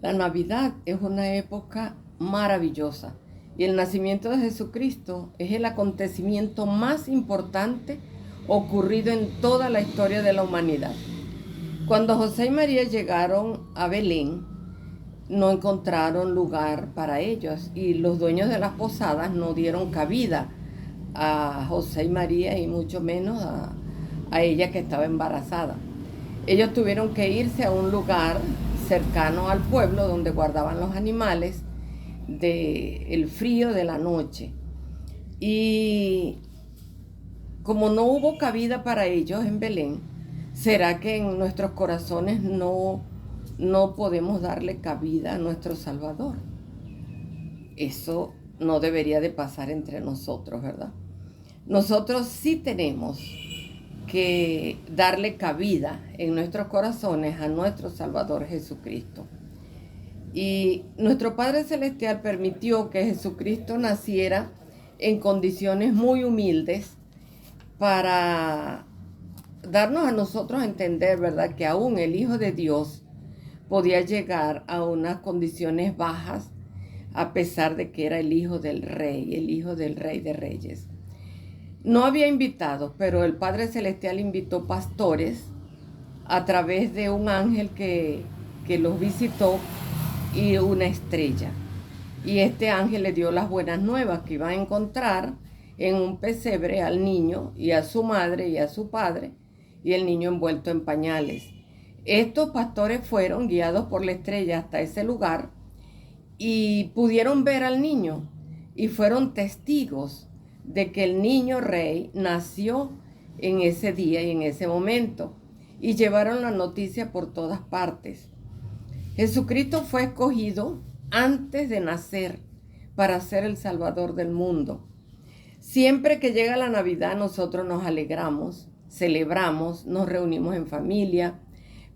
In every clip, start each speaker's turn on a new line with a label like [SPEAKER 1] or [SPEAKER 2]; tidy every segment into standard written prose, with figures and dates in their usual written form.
[SPEAKER 1] La Navidad es una época maravillosa y el nacimiento de Jesucristo es el acontecimiento más importante ocurrido en toda la historia de la humanidad. Cuando José y María llegaron a Belén, no encontraron lugar para ellos y los dueños de las posadas no dieron cabida a José y María y mucho menos a ella que estaba embarazada. Ellos tuvieron que irse a un lugar cercano al pueblo donde guardaban los animales del frío de la noche. Y como no hubo cabida para ellos en Belén, ¿será que en nuestros corazones no podemos darle cabida a nuestro Salvador? Eso no debería de pasar entre nosotros, ¿verdad? Nosotros sí tenemos que darle cabida en nuestros corazones a nuestro Salvador Jesucristo. Y nuestro Padre Celestial permitió que Jesucristo naciera en condiciones muy humildes para darnos a nosotros a entender, ¿verdad?, que aún el Hijo de Dios podía llegar a unas condiciones bajas a pesar de que era el Hijo del Rey, el Hijo del Rey de Reyes. No había invitados, pero el Padre Celestial invitó pastores a través de un ángel que los visitó y una estrella. Y este ángel le dio las buenas nuevas, que iba a encontrar en un pesebre al niño y a su madre y a su padre, y el niño envuelto en pañales. Estos pastores fueron guiados por la estrella hasta ese lugar y pudieron ver al niño y fueron testigos de que el niño rey nació en ese día y en ese momento, y llevaron la noticia por todas partes. Jesucristo fue escogido antes de nacer para ser el Salvador del mundo. Siempre que llega la Navidad nosotros nos alegramos, celebramos, nos reunimos en familia,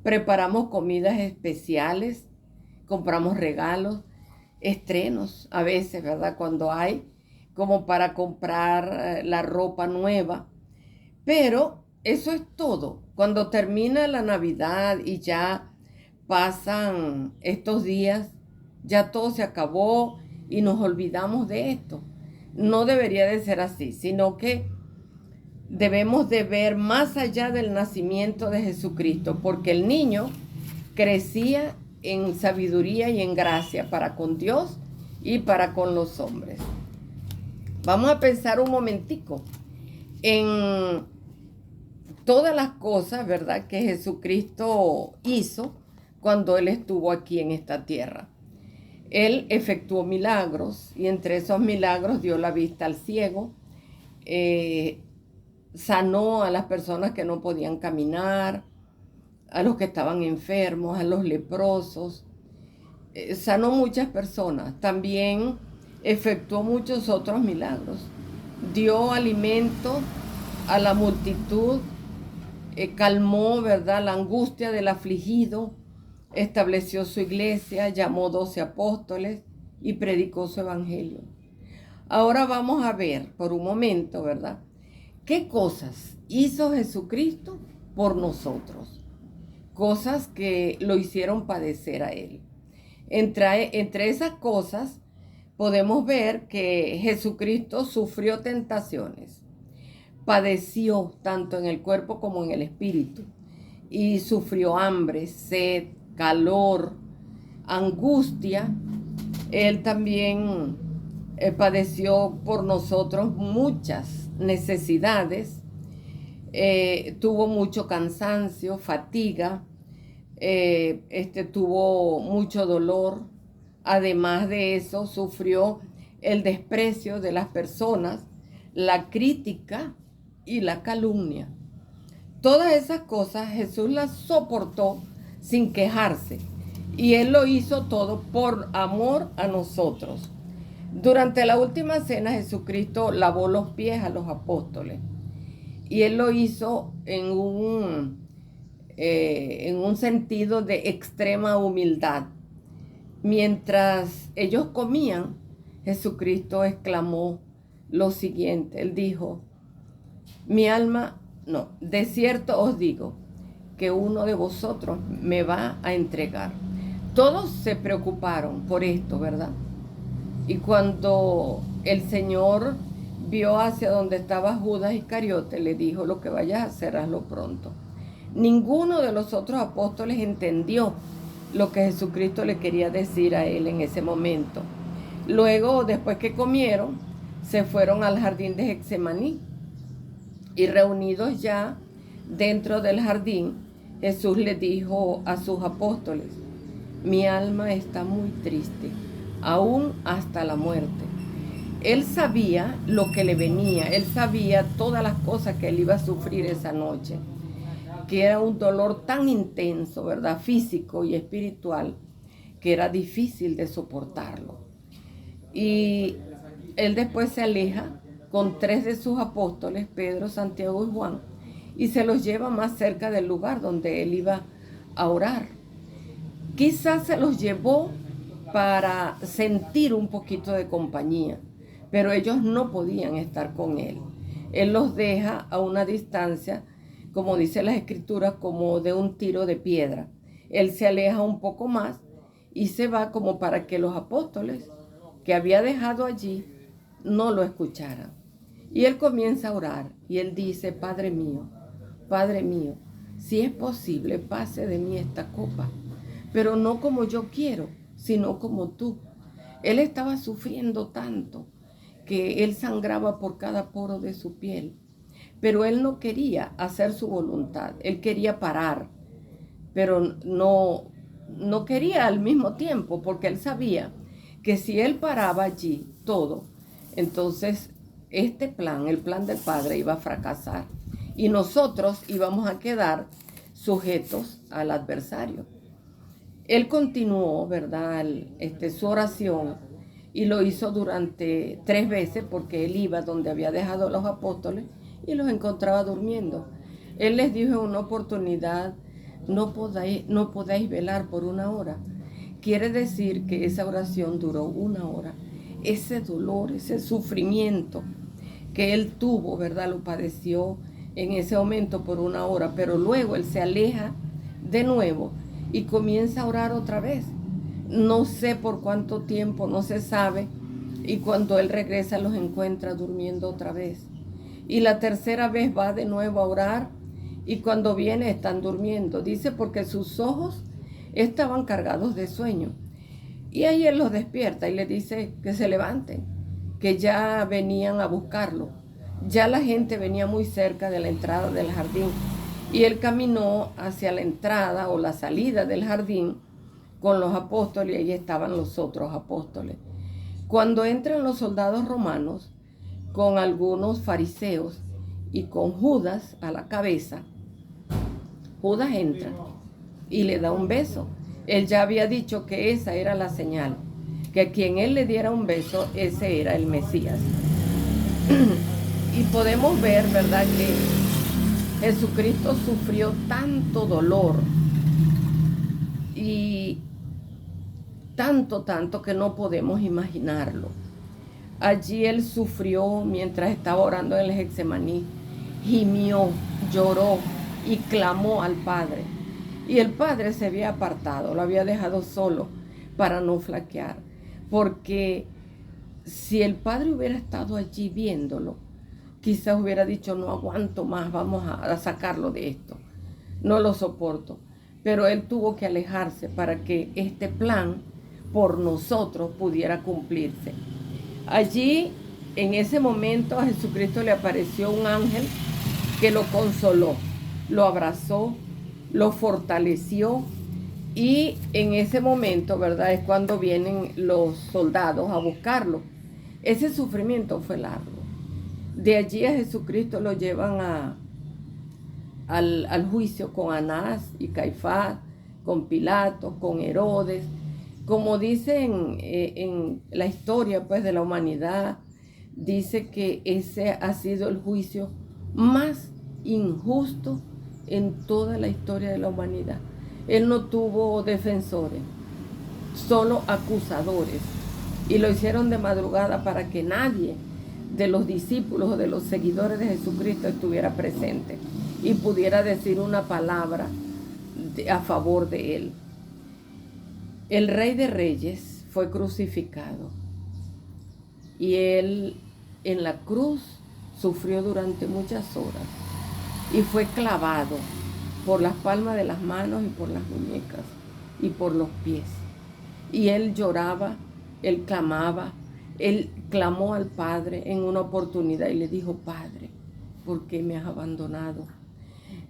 [SPEAKER 1] preparamos comidas especiales, compramos regalos, estrenos a veces, ¿verdad?, cuando hay, como para comprar la ropa nueva. Pero eso es todo. Cuando termina la Navidad y ya pasan estos días, ya todo se acabó y nos olvidamos de esto. No debería de ser así, sino que debemos de ver más allá del nacimiento de Jesucristo, porque el niño crecía en sabiduría y en gracia para con Dios y para con los hombres. Vamos a pensar un momentico en todas las cosas, ¿verdad?, que Jesucristo hizo cuando Él estuvo aquí en esta tierra. Él efectuó milagros y entre esos milagros dio la vista al ciego, sanó a las personas que no podían caminar, a los que estaban enfermos, a los leprosos, sanó muchas personas. También efectuó muchos otros milagros. Dio alimento a la multitud, calmó, ¿verdad?, la angustia del afligido, estableció su iglesia, llamó 12 apóstoles y predicó su evangelio. Ahora vamos a ver por un momento, ¿verdad?, qué cosas hizo Jesucristo por nosotros. Cosas que lo hicieron padecer a Él. Entre esas cosas podemos ver que Jesucristo sufrió tentaciones, padeció tanto en el cuerpo como en el espíritu, y sufrió hambre, sed, calor, angustia. Él también padeció por nosotros muchas necesidades, tuvo mucho cansancio, fatiga, tuvo mucho dolor. Además de eso, sufrió el desprecio de las personas, la crítica y la calumnia. Todas esas cosas Jesús las soportó sin quejarse, y Él lo hizo todo por amor a nosotros. Durante la última cena, Jesucristo lavó los pies a los apóstoles, y Él lo hizo en un sentido de extrema humildad. Mientras ellos comían, Jesucristo exclamó lo siguiente. Él dijo: de cierto os digo que uno de vosotros me va a entregar. Todos se preocuparon por esto, ¿verdad? Y cuando el Señor vio hacia donde estaba Judas Iscariote, le dijo: lo que vayas a hacer, hazlo pronto. Ninguno de los otros apóstoles entendió lo que Jesucristo le quería decir a él en ese momento. Luego, después que comieron, se fueron al jardín de Getsemaní. Y reunidos ya dentro del jardín, Jesús le dijo a sus apóstoles: mi alma está muy triste, aún hasta la muerte. Él sabía lo que le venía, él sabía todas las cosas que él iba a sufrir esa noche, que era un dolor tan intenso, ¿verdad? Físico y espiritual, que era difícil de soportarlo. Y él después se aleja con 3 de sus apóstoles, Pedro, Santiago y Juan, y se los lleva más cerca del lugar donde él iba a orar. Quizás se los llevó para sentir un poquito de compañía, pero ellos no podían estar con él. Él los deja a una distancia, como dice las escrituras, como de un tiro de piedra. Él se aleja un poco más y se va como para que los apóstoles que había dejado allí no lo escucharan. Y él comienza a orar y él dice: Padre mío, si es posible, pase de mí esta copa, pero no como yo quiero, sino como tú. Él estaba sufriendo tanto que él sangraba por cada poro de su piel, pero él no quería hacer su voluntad, él quería parar, pero no quería al mismo tiempo, porque él sabía que si él paraba allí todo, entonces este plan, el plan del Padre, iba a fracasar y nosotros íbamos a quedar sujetos al adversario. Él continuó, ¿verdad?, su oración, y lo hizo durante 3 veces, porque él iba donde había dejado a los apóstoles y los encontraba durmiendo. Él les dijo en una oportunidad: no podáis velar por 1 hora. Quiere decir que esa oración duró 1 hora. Ese dolor, ese sufrimiento que él tuvo, ¿verdad?, lo padeció en ese momento por 1 hora, pero luego él se aleja de nuevo y comienza a orar otra vez. No sé por cuánto tiempo, no se sabe, y cuando él regresa los encuentra durmiendo otra vez. Y la tercera vez va de nuevo a orar, y cuando viene están durmiendo. Dice porque sus ojos estaban cargados de sueño. Y ahí él los despierta y le dice que se levanten, que ya venían a buscarlo. Ya la gente venía muy cerca de la entrada del jardín, y él caminó hacia la entrada o la salida del jardín con los apóstoles, y ahí estaban los otros apóstoles. Cuando entran los soldados romanos con algunos fariseos y con Judas a la cabeza, Judas entra y le da un beso. Él ya había dicho que esa era la señal, que quien él le diera un beso, ese era el Mesías. Y podemos ver, ¿verdad?, que Jesucristo sufrió tanto dolor y tanto que no podemos imaginarlo. Allí él sufrió mientras estaba orando en el Getsemaní, gimió, lloró y clamó al Padre. Y el Padre se había apartado, lo había dejado solo para no flaquear. Porque si el Padre hubiera estado allí viéndolo, quizás hubiera dicho: no aguanto más, vamos a sacarlo de esto, no lo soporto. Pero él tuvo que alejarse para que este plan por nosotros pudiera cumplirse. Allí, en ese momento, a Jesucristo le apareció un ángel que lo consoló, lo abrazó, lo fortaleció, y en ese momento, ¿verdad?, es cuando vienen los soldados a buscarlo. Ese sufrimiento fue largo. De allí a Jesucristo lo llevan al juicio con Anás y Caifás, con Pilato, con Herodes. Como dice en la historia, pues, de la humanidad, dice que ese ha sido el juicio más injusto en toda la historia de la humanidad. Él no tuvo defensores, solo acusadores, y lo hicieron de madrugada para que nadie de los discípulos o de los seguidores de Jesucristo estuviera presente y pudiera decir una palabra a favor de él. El Rey de Reyes fue crucificado y él en la cruz sufrió durante muchas horas y fue clavado por las palmas de las manos y por las muñecas y por los pies. Y él lloraba, él clamaba, él clamó al Padre en una oportunidad y le dijo: Padre, ¿por qué me has abandonado?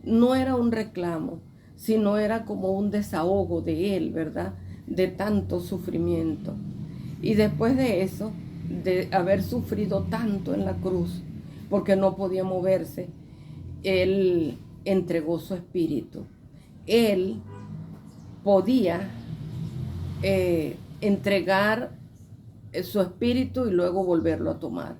[SPEAKER 1] No era un reclamo, sino era como un desahogo de él, ¿verdad? De tanto sufrimiento. Y después de eso, de haber sufrido tanto en la cruz, porque no podía moverse, él entregó su espíritu. Él podía entregar su espíritu y luego volverlo a tomar.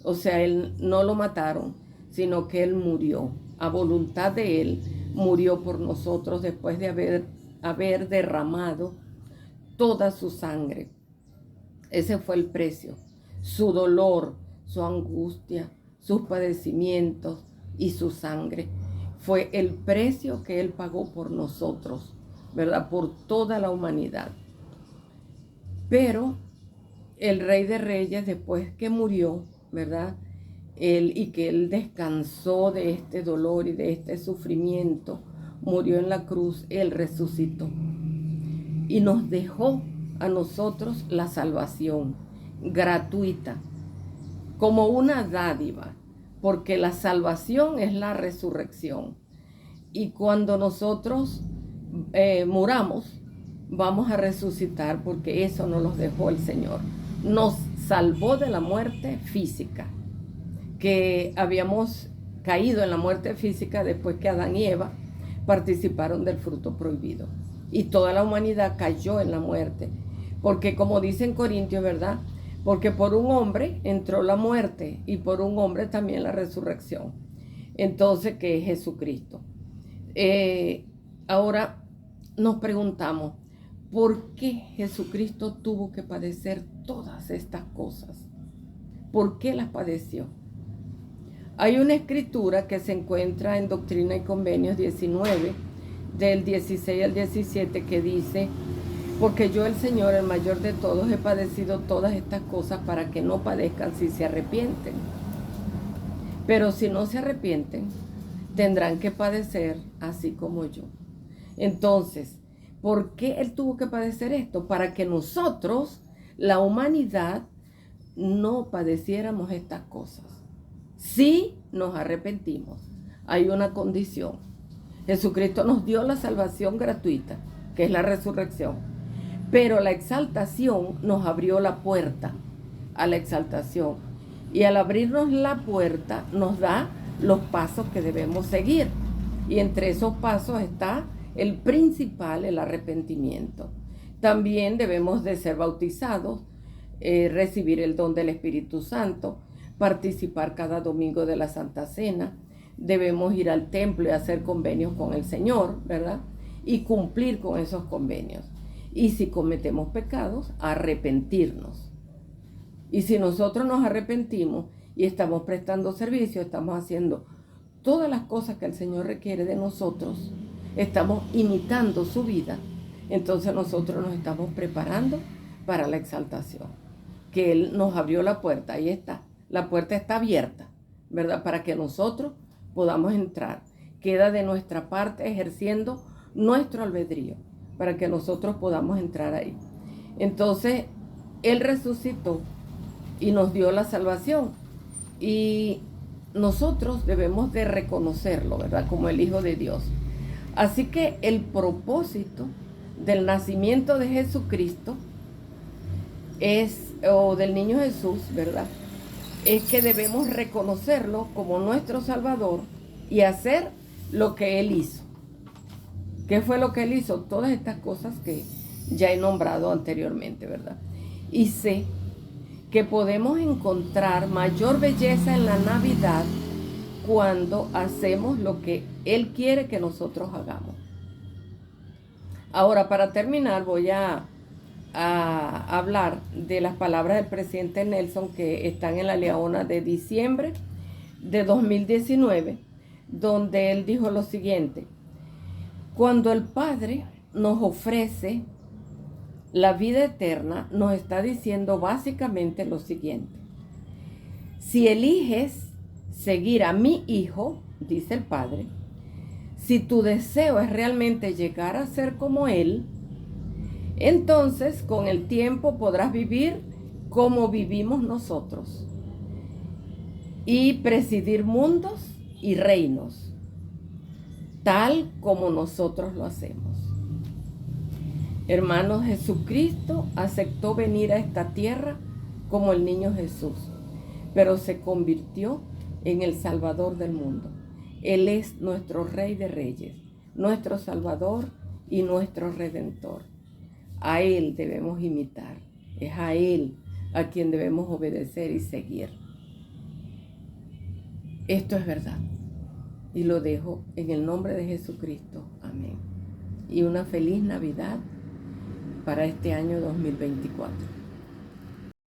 [SPEAKER 1] O sea, él no lo mataron, sino que él murió. A voluntad de él, murió por nosotros después de haber derramado toda su sangre. Ese fue el precio. Su dolor, su angustia, sus padecimientos y su sangre. Fue el precio que él pagó por nosotros, ¿verdad? Por toda la humanidad. Pero el Rey de Reyes, después que murió, ¿verdad? Y que él descansó de este dolor y de este sufrimiento, murió en la cruz, él resucitó y nos dejó a nosotros la salvación gratuita, como una dádiva, porque la salvación es la resurrección. Y cuando nosotros muramos, vamos a resucitar, porque eso nos lo dejó el Señor. Nos salvó de la muerte física, que habíamos caído en la muerte física después que Adán y Eva participaron del fruto prohibido. Y toda la humanidad cayó en la muerte. Porque como dice en Corintios, ¿verdad? Porque por un hombre entró la muerte y por un hombre también la resurrección. Entonces, ¿qué es Jesucristo? Ahora nos preguntamos, ¿por qué Jesucristo tuvo que padecer todas estas cosas? ¿Por qué las padeció? Hay una escritura que se encuentra en Doctrina y Convenios 19, del 16 al 17, que dice: porque yo, el Señor, el mayor de todos, he padecido todas estas cosas para que no padezcan si se arrepienten. Pero si no se arrepienten, tendrán que padecer así como yo. Entonces, ¿por qué Él tuvo que padecer esto? Para que nosotros, la humanidad, no padeciéramos estas cosas. Si nos arrepentimos, hay una condición. Jesucristo nos dio la salvación gratuita, que es la resurrección. Pero la exaltación nos abrió la puerta a la exaltación. Y al abrirnos la puerta nos da los pasos que debemos seguir. Y entre esos pasos está el principal, el arrepentimiento. También debemos de ser bautizados, recibir el don del Espíritu Santo, participar cada domingo de la Santa Cena. Debemos ir al templo y hacer convenios con el Señor, ¿verdad? Y cumplir con esos convenios. Y si cometemos pecados, arrepentirnos. Y si nosotros nos arrepentimos y estamos prestando servicio, estamos haciendo todas las cosas que el Señor requiere de nosotros, estamos imitando su vida, entonces nosotros nos estamos preparando para la exaltación, que Él nos abrió la puerta. Ahí está, la puerta está abierta, ¿verdad? Para que nosotros podamos entrar. Queda de nuestra parte ejerciendo nuestro albedrío, para que nosotros podamos entrar ahí. Entonces, Él resucitó y nos dio la salvación. Y nosotros debemos de reconocerlo, ¿verdad? Como el Hijo de Dios. Así que el propósito del nacimiento de Jesucristo o del niño Jesús, ¿verdad? Es que debemos reconocerlo como nuestro Salvador y hacer lo que Él hizo. ¿Qué fue lo que Él hizo? Todas estas cosas que ya he nombrado anteriormente, ¿verdad? Y sé que podemos encontrar mayor belleza en la Navidad cuando hacemos lo que Él quiere que nosotros hagamos. Ahora, para terminar, voy a hablar de las palabras del presidente Nelson que están en la Leona de diciembre de 2019, donde él dijo lo siguiente: cuando el Padre nos ofrece la vida eterna nos está diciendo básicamente lo siguiente. Si eliges seguir a mi Hijo, dice el Padre, si tu deseo es realmente llegar a ser como Él, entonces con el tiempo podrás vivir como vivimos nosotros y presidir mundos y reinos, tal como nosotros lo hacemos. Hermanos, Jesucristo aceptó venir a esta tierra como el niño Jesús, pero se convirtió en el Salvador del mundo. Él es nuestro Rey de Reyes, nuestro Salvador y nuestro Redentor. A Él debemos imitar, es a Él a quien debemos obedecer y seguir. Esto es verdad y lo dejo en el nombre de Jesucristo. Amén. Y una feliz Navidad para este año 2024.